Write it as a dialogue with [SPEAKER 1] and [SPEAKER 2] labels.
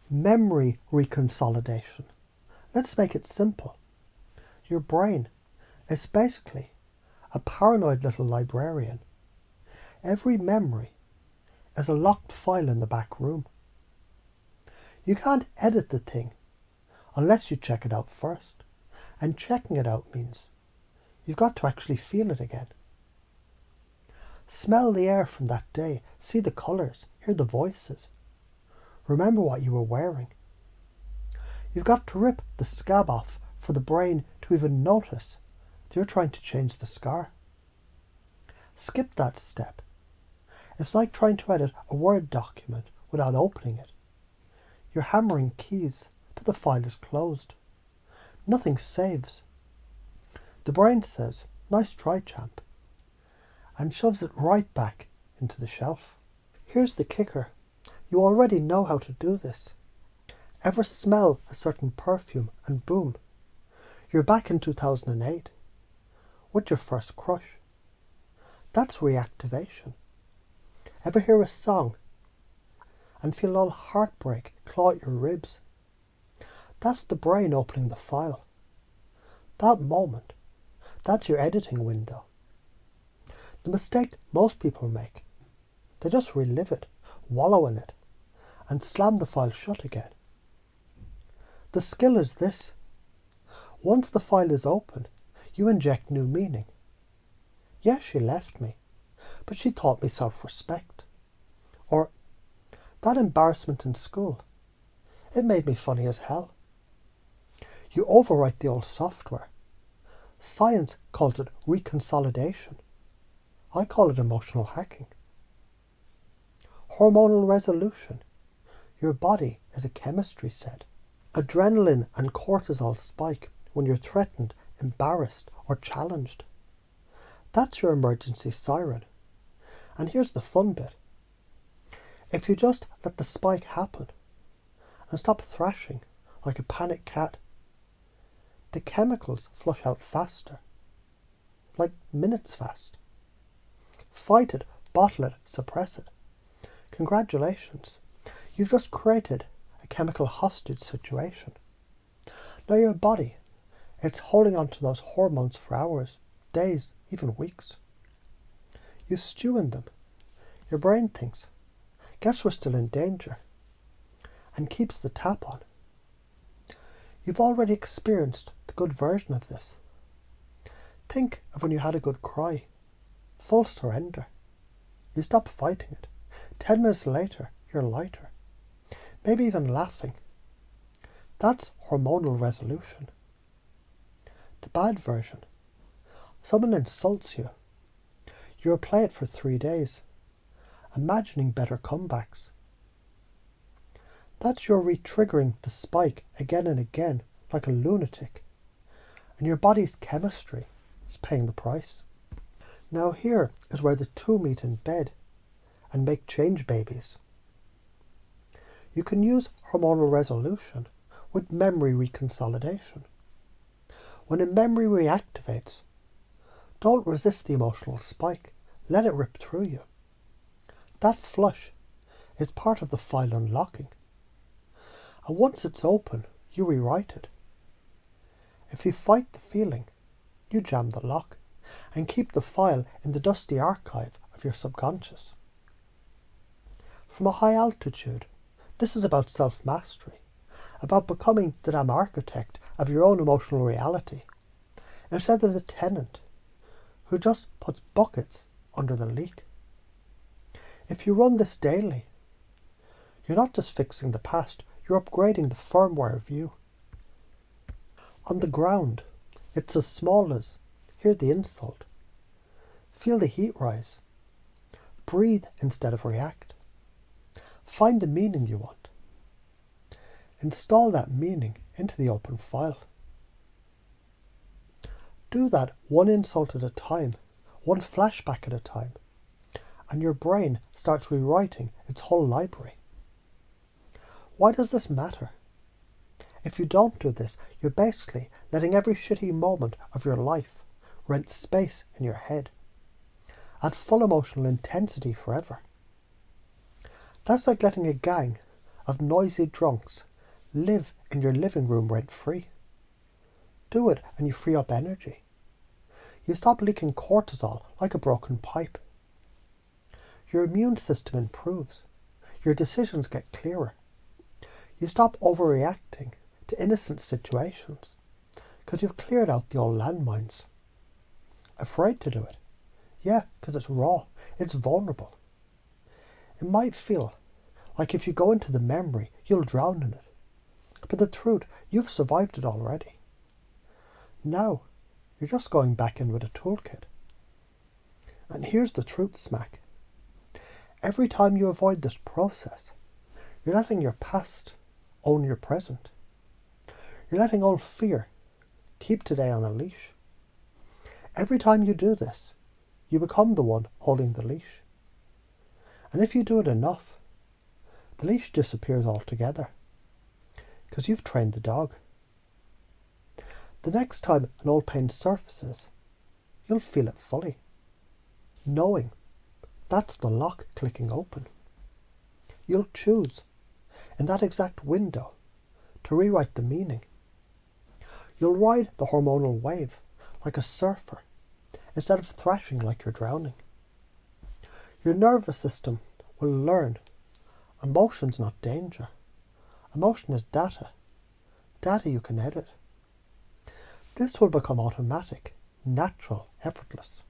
[SPEAKER 1] Memory reconsolidation. Let's make it simple. Your brain is basically a paranoid little librarian. Every memory is a locked file in the back room. You can't edit the thing unless you check it out first. And checking it out means you've got to actually feel it again. Smell the air from that day, see the colours, hear the voices. Remember what you were wearing. You've got to rip the scab off for the brain to even notice that you're trying to change the scar. Skip that step. It's like trying to edit a Word document without opening it. You're hammering keys, but the file is closed. Nothing saves. The brain says, "Nice try, champ," and shoves it right back into the shelf. Here's the kicker. You already know how to do this. Ever smell a certain perfume and boom, you're back in 2008 with your first crush. That's reactivation. Ever hear a song and feel all heartbreak claw at your ribs? That's the brain opening the file. That moment, that's your editing window. The mistake most people make, they just relive it, wallow in it, and slam the file shut again. The skill is this. Once the file is open, you inject new meaning. Yes, she left me, but she taught me self-respect. Or, that embarrassment in school, it made me funny as hell. You overwrite the old software. Science calls it reconsolidation. I call it emotional hacking. Hormonal resolution. Your body is a chemistry set. Adrenaline and cortisol spike when you're threatened, embarrassed, or challenged. That's your emergency siren. And here's the fun bit. If you just let the spike happen and stop thrashing like a panicked cat, the chemicals flush out faster, like minutes fast. Fight it, bottle it, suppress it. Congratulations, you've just created a chemical hostage situation. Now your body, it's holding on to those hormones for hours, days, even weeks. You stew in them. Your brain thinks, guess we're still in danger, and keeps the tap on. You've already experienced the good version of this. Think of when you had a good cry. Full surrender. You stop fighting it. 10 minutes later, you're lighter. Maybe even laughing. That's hormonal resolution. The bad version. Someone insults you. You replay it for 3 days, imagining better comebacks. That's your re-triggering the spike again and again like a lunatic, and your body's chemistry is paying the price. Now here is where the two meet in bed and make change babies. You can use hormonal resolution with memory reconsolidation. When a memory reactivates, don't resist the emotional spike. Let it rip through you. That flush is part of the file unlocking. And once it's open, you rewrite it. If you fight the feeling, you jam the lock and keep the file in the dusty archive of your subconscious. From a high altitude, this is about self-mastery, about becoming the damn architect of your own emotional reality, instead of the tenant who just puts buckets under the leak. If you run this daily, you're not just fixing the past, you're upgrading the firmware view. On the ground, it's as small as, hear the insult, feel the heat rise, breathe instead of react, find the meaning you want, install that meaning into the open file. Do that one insult at a time, one flashback at a time, and your brain starts rewriting its whole library. Why does this matter? If you don't do this, you're basically letting every shitty moment of your life rent space in your head at full emotional intensity forever. That's like letting a gang of noisy drunks live in your living room rent-free. Do it and you free up energy. You stop leaking cortisol like a broken pipe. Your immune system improves. Your decisions get clearer. You stop overreacting to innocent situations because you've cleared out the old landmines. Afraid to do it? Yeah, because it's raw. It's vulnerable. It might feel like if you go into the memory, you'll drown in it. But the truth, you've survived it already. Now, you're just going back in with a toolkit. And here's the truth smack. Every time you avoid this process, you're letting your past own your present. You're letting old fear keep today on a leash. Every time you do this, you become the one holding the leash. And if you do it enough, the leash disappears altogether because you've trained the dog. The next time an old pain surfaces, you'll feel it fully, knowing that's the lock clicking open. You'll choose, in that exact window, to rewrite the meaning. You'll ride the hormonal wave like a surfer instead of thrashing like you're drowning. Your nervous system will learn emotion's not danger. Emotion is data. Data you can edit. This will become automatic, natural, effortless.